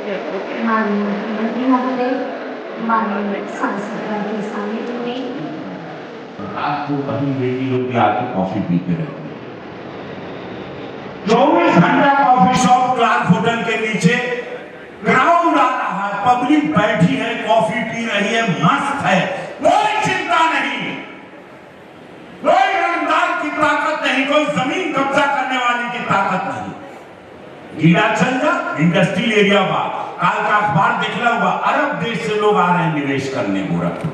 माननीय मंत्री महोदय, माननीय सांसद के सानिध्य में रात को कहीं बेटी लोग भी आके कॉफी पीते रहते हैं। 24 घंटा कॉफी शॉप क्लार्क होटल के नीचे ग्राउंड आ रहा है, पब्लिक बैठी है, कॉफी पी रही है, मस्त है, कोई चिंता नहीं, कोई रंगदार की ताकत नहीं, कोई जमीन कब्जा करने वाले की ताकत नहीं। गीला चल जा इंडस्ट्रियल एरिया बा, काल का अखबार दिखला हुआ, अरब देश से लोग आ रहे हैं निवेश करने गोरखपुर।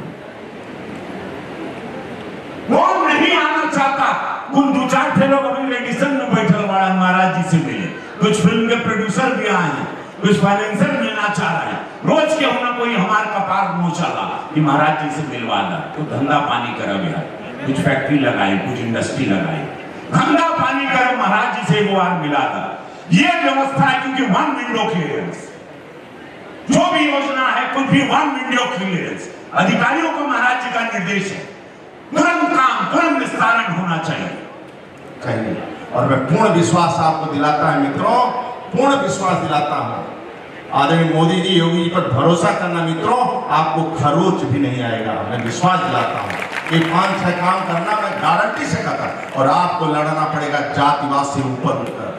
कौन नहीं आना चाहता? कुल 2-4 थे लोग अभी रेडिसन में बैठल वाला महाराज जी से मिले, कुछ फिल्म के प्रोड्यूसर भी आए हैं, कुछ फाइनेंसर मिलना चाह रहे हैं, रोज क्यों ना कोई हमारे कपार मोचला कि महाराज जी से मिलवा दा, तो धंधा पानी करा बिहार, कुछ फैक्ट्री लगाए, कुछ इंडस्ट्री लगाए, धंधा पानी करे, महाराज जी से एक बार मिला था। ये व्यवस्था है क्योंकि 1 विंडो क्लियरेंस, जो भी योजना है कुछ भी 1 विंडो क्लियरेंस, अधिकारियों को महाराज जी का निर्देश है, तुरंत काम, तुरंत निस्तारण होना चाहिए। और मैं पूर्ण विश्वास आपको दिलाता है मित्रों, पूर्ण विश्वास दिलाता हूं, आदरणीय मोदी जी, योगी जी पर भरोसा करना मित्रों, आपको खरोच भी नहीं आएगा। मैं विश्वास दिलाता हूं, ये 5-6 काम करना मैं गारंटी से कहता हूं। और आपको लड़ना पड़ेगा जातिवाद से ऊपर उठकर,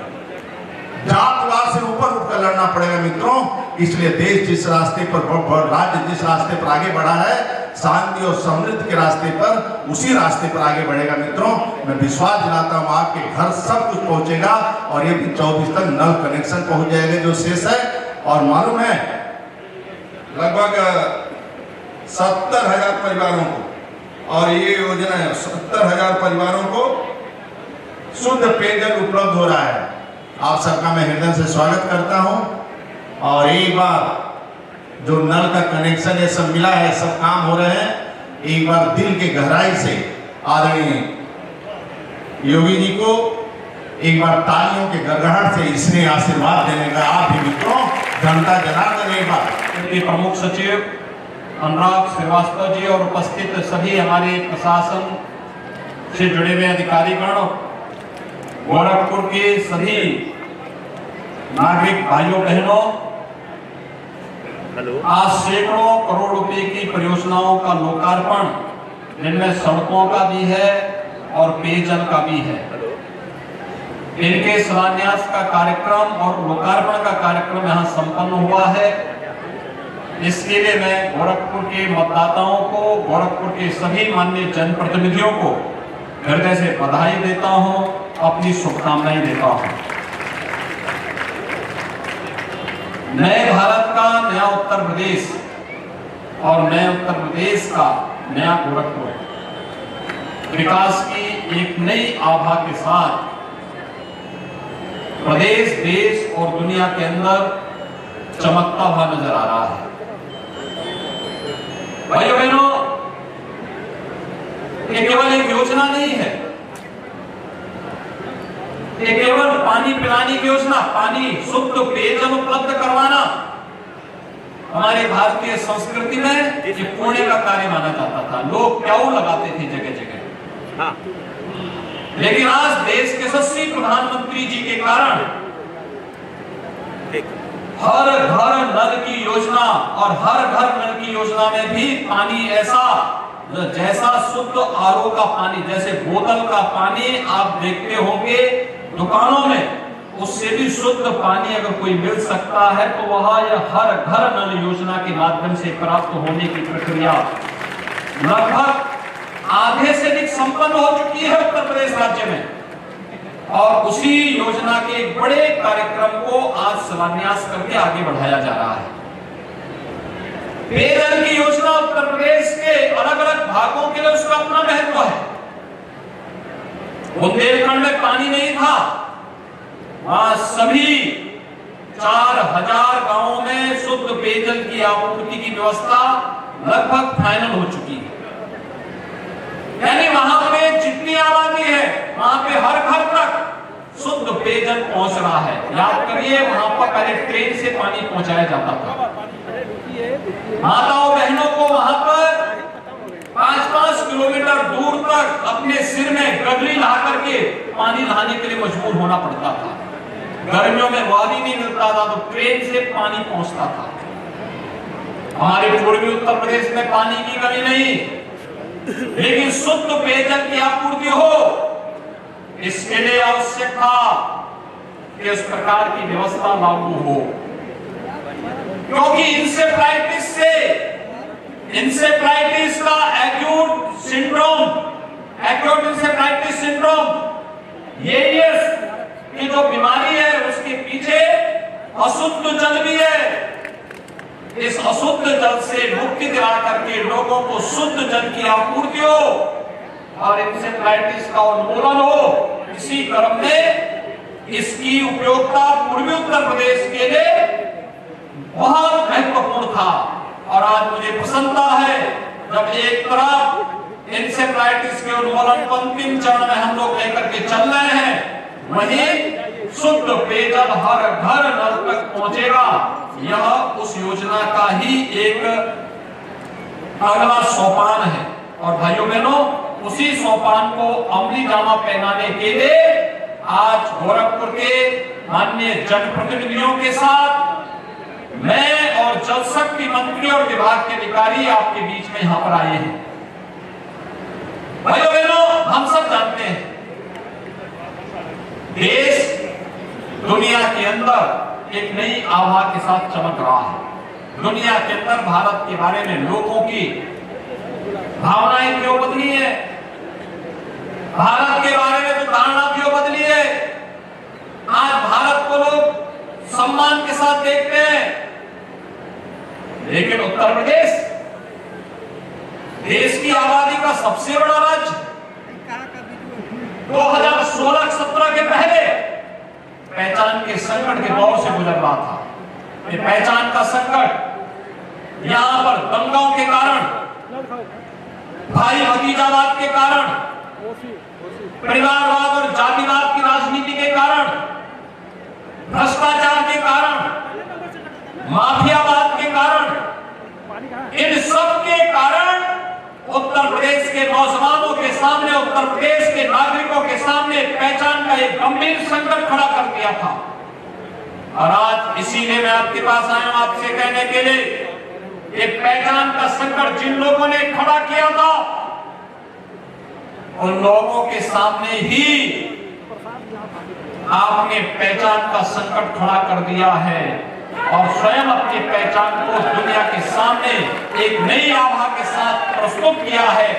जातिवाद से ऊपर उठकर लड़ना पड़ेगा मित्रों। इसलिए देश जिस रास्ते पर, राज्य जिस रास्ते पर आगे बढ़ा है, शांति और समृद्धि के रास्ते पर, उसी रास्ते पर आगे बढ़ेगा मित्रों। मैं विश्वास दिलाता हूं आपके घर सब कुछ पहुंचेगा और ये भी 24 तक नल कनेक्शन पहुंच जाएगा जो शेष है। और मालूम है लगभग 70,000 परिवारों को, और ये योजना है 70,000 परिवारों को शुद्ध पेयजल उपलब्ध हो रहा है। आप सबका मैं हृदय से स्वागत करता हूं। और एक बार जो नल का कनेक्शन ये सब मिला है, सब काम हो रहे हैं, एक बार दिल के गहराई से आदरणीय योगी जी को एक बार तालियों के गड़गड़ाहट से इसने आशीर्वाद देने का। आप भी मित्रों, जनता जनार्दन एक बार प्रमुख सचिव अनुराग श्रीवास्तव जी और उपस्थित सभी हमारे प्रशासन से जुड़े हुए अधिकारीगण, गोरखपुर के सभी नागरिक भाइयों बहनों, आज सैकड़ों करोड़ रुपए की परियोजनाओं का लोकार्पण, जिनमें सड़कों का भी है और पेयजल का भी है, इनके शिलान्यास का कार्यक्रम और लोकार्पण का कार्यक्रम यहाँ संपन्न हुआ है। इसके लिए मैं गोरखपुर के मतदाताओं को, गोरखपुर के सभी माननीय जनप्रतिनिधियों को हृदय से बधाई देता हूं, अपनी शुभकामनाएं देता हूं। नए भारत का नया उत्तर प्रदेश और नए उत्तर प्रदेश का नया गोरखपुर विकास की एक नई आभा के साथ प्रदेश, देश और दुनिया के अंदर चमकता हुआ नजर आ रहा है। भाइयों बहनों, ये केवल एक योजना नहीं है, ये केवल पानी पिलाने की योजना, पानी शुद्ध पेयजल उपलब्ध करवाना हमारे भारतीय संस्कृति में ये पुण्य का कार्य माना जाता था। लोग प्याऊ लगाते थे जगह जगह, लेकिन आज देश के यशस्वी प्रधानमंत्री जी के कारण हर घर नल की योजना, और हर घर नल की योजना में भी पानी ऐसा, जैसा शुद्ध आरओ का पानी, जैसे बोतल का पानी आप देखते होंगे दुकानों में, उससे भी शुद्ध पानी अगर कोई मिल सकता है तो वह हर घर नल योजना के माध्यम से प्राप्त होने की प्रक्रिया लगभग आधे से अधिक संपन्न हो चुकी है उत्तर प्रदेश राज्य में। और उसी योजना के एक बड़े कार्यक्रम को आज शिलान्यास करके आगे बढ़ाया जा रहा है। पेयजल की योजना उत्तर प्रदेश के अलग अलग भागों के लिए उसका अपना महत्व है। बुंदेलखंड में पानी नहीं था, वहां सभी 4000 गांवों में शुद्ध पेयजल की आपूर्ति की व्यवस्था लगभग फाइनल हो चुकी है। यानी वहां पे जितनी आबादी है वहां पे हर घर तक शुद्ध पेयजल पहुंच रहा है। याद करिए, वहां पर पहले ट्रेन से पानी पहुंचाया जाता था। माताओं बहनों को वहां पर 5-5 किलोमीटर दूर तक अपने सिर में गगरी ला करके पानी लाने के लिए मजबूर होना पड़ता था। गर्मियों में वादी नहीं मिलता था तो ट्रेन से पानी पहुंचता था। हमारे पूर्वी उत्तर प्रदेश में पानी की कमी नहीं, लेकिन शुद्ध पेयजल की आपूर्ति हो, इसके लिए आवश्यक था कि इस प्रकार की व्यवस्था लागू हो। क्योंकि इंसेफ्लाइटिस का एक्यूट इंसेफ्लाइटिस सिंड्रोम यही है कि जो बीमारी है उसके पीछे अशुद्ध जल भी है। इस अशुद्ध जल से मुक्ति दिला करके लोगों को शुद्ध जल की आपूर्ति हो और इंसेफ्लाइटिस का उन्मूलन हो, इसी क्रम में इसकी उपयोगिता पूर्वी उत्तर प्रदेश के लिए बहुत महत्वपूर्ण था। और आज मुझे प्रसन्नता है जब एक तरफ इंसेफ्लाइटिस के उन्मूलन को अंतिम चरण में हम लोग लेकर के चल रहे हैं, वहीं शुद्ध पेयजल हर घर नल तक पहुंचेगा। यह उस योजना का ही एक अगला सोपान है। और भाइयों बहनों, उसी सोपान को अमली जामा पहनाने के लिए आज गोरखपुर के माननीय जनप्रतिनिधियों के साथ मैं और जल शक्ति मंत्री और विभाग के अधिकारी आपके बीच में यहां पर आए हैं। भाइयों बहनों, हम सब जानते हैं देश दुनिया के अंदर एक नई आभा के साथ चमक रहा है। दुनिया के अंदर भारत के बारे में लोगों की भावनाएं क्यों बदली है, भारत के बारे में तो धारणा क्यों बदली है। आज भारत को लोग सम्मान के साथ देखते हैं, लेकिन उत्तर प्रदेश देश की आबादी का सबसे बड़ा राज्य 2016-17 के पहले पहचान के संकट के दौर से गुजर रहा था। ये पहचान का संकट यहां पर दंगाओं के कारण, भाई भतीजावाद के कारण, परिवारवाद और जातिवाद की राजनीति के कारण, भ्रष्टाचार के कारण, माफियावाद के कारण, इन सब के कारण उत्तर प्रदेश के नौजवानों के सामने, उत्तर प्रदेश के नागरिकों के सामने पहचान का एक गंभीर संकट खड़ा कर दिया था। और आज इसीलिए मैं आपके पास आया हूं आपसे कहने के लिए, एक पहचान का संकट जिन लोगों ने खड़ा किया था, उन लोगों के सामने ही आपने पहचान का संकट खड़ा कर दिया है और स्वयं अपनी पहचान को दुनिया के सामने एक नई आभा के साथ प्रस्तुत किया है।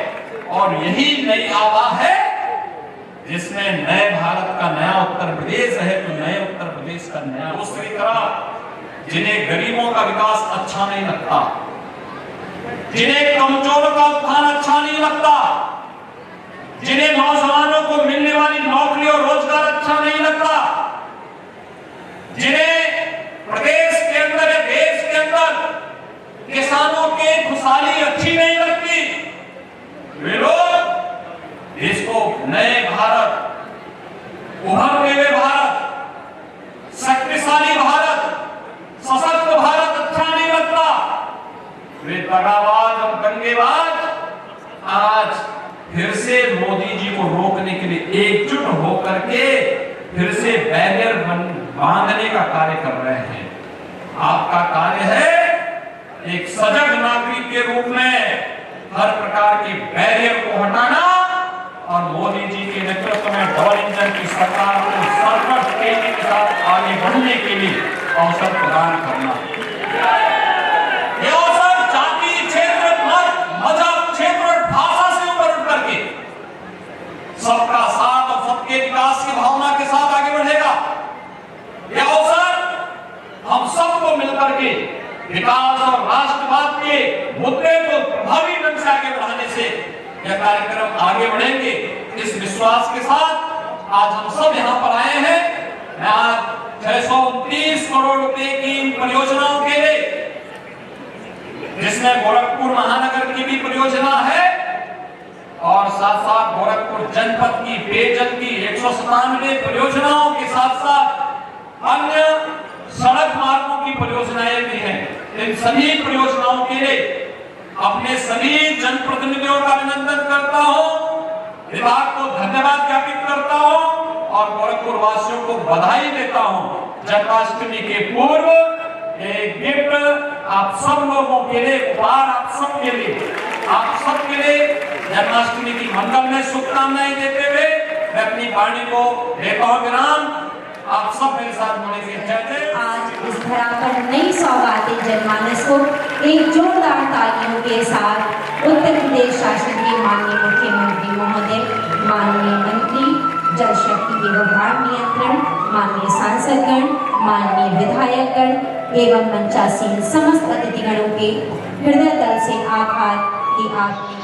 और यही नई आभा है जिसमें नए भारत का नया उत्तर प्रदेश है, तो नए उत्तर प्रदेश का नया। दूसरी तरफ जिन्हें गरीबों का विकास अच्छा नहीं लगता, जिन्हें कमजोरों का उत्थान अच्छा नहीं लगता, जिन्हें नौजवानों को मिलने वाली नौकरी और रोजगार अच्छा नहीं लगता, जिन्हें प्रदेश के अंदर या देश के अंदर किसानों की खुशहाली अच्छी नहीं लगती, वे लोग देश को नए भारत, उभरते हुए भारत, शक्तिशाली भारत, सशक्त भारत अच्छा नहीं लगता। वे दगाबाज और दंगेबाज आज फिर से मोदी जी को रोकने के लिए एकजुट होकर के फिर से बैरियर बांधने का कार्य कर रहे हैं। आपका कार्य है एक सजग नागरिक के रूप में हर प्रकार के बैरियर को हटाना और मोदी जी के नेतृत्व में डबल इंजन की सरकार को सर्वत्र तेजी के साथ आगे बढ़ने के लिए अवसर प्रदान करना। यह अवसर जाति, क्षेत्र, मत, मजहब, क्षेत्र और भाषा से ऊपर उठ करके सबका साथ और सबके विकास की भावना के साथ आगे बढ़ेगा। यह अवसर हम सबको मिलकर के विकास और राष्ट्रवाद के मुद्दे को प्रभावी ढंग से आगे बढ़ाने से यह कार्यक्रम आगे बढ़ेंगे। इस विश्वास के साथ आज हम सब यहाँ पर आए हैं। मैं आज 629 करोड़ रुपए की इन परियोजनाओं के लिए, जिसमें गोरखपुर महानगर की भी परियोजना है और साथ साथ गोरखपुर जनपद की पेयजल की 197 परियोजनाओं के साथ साथ अन्य सड़क मार्गों की परियोजनाएं भी हैं। इन सभी परियोजनाओं के लिए अपने सभी जनप्रतिनिधियों का अभिनंदन करता हूं, विभाग को धन्यवाद ज्ञापित करता हूं और गोरखपुर वासियों को बधाई देता हूं। जन्माष्टमी के पूर्व एक गिफ्ट आप सब लोगों के लिए, उपहार आप सबके लिए जन्माष्टमी की मंगलमय शुभकामनाएं देते हुए मैं अपनी वाणी को देता हूं विराम। आप सब मेरे साथ बोलेंगे जय जय। आज इस धरा पर नई सौगातें जनमानस को एक जोरदार तालियों के साथ उत्तर प्रदेश शासन के माननीय मुख्यमंत्री महोदय, माननीय मंत्री जल शक्ति एवं बाढ़ नियंत्रण, माननीय सांसदगण, माननीय विधायकगण एवं मंचासीन समस्त अतिथिगणों के हृदय तल से आभार कि आपने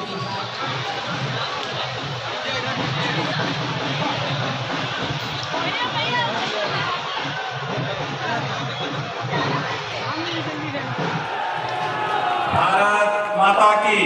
भारत माता की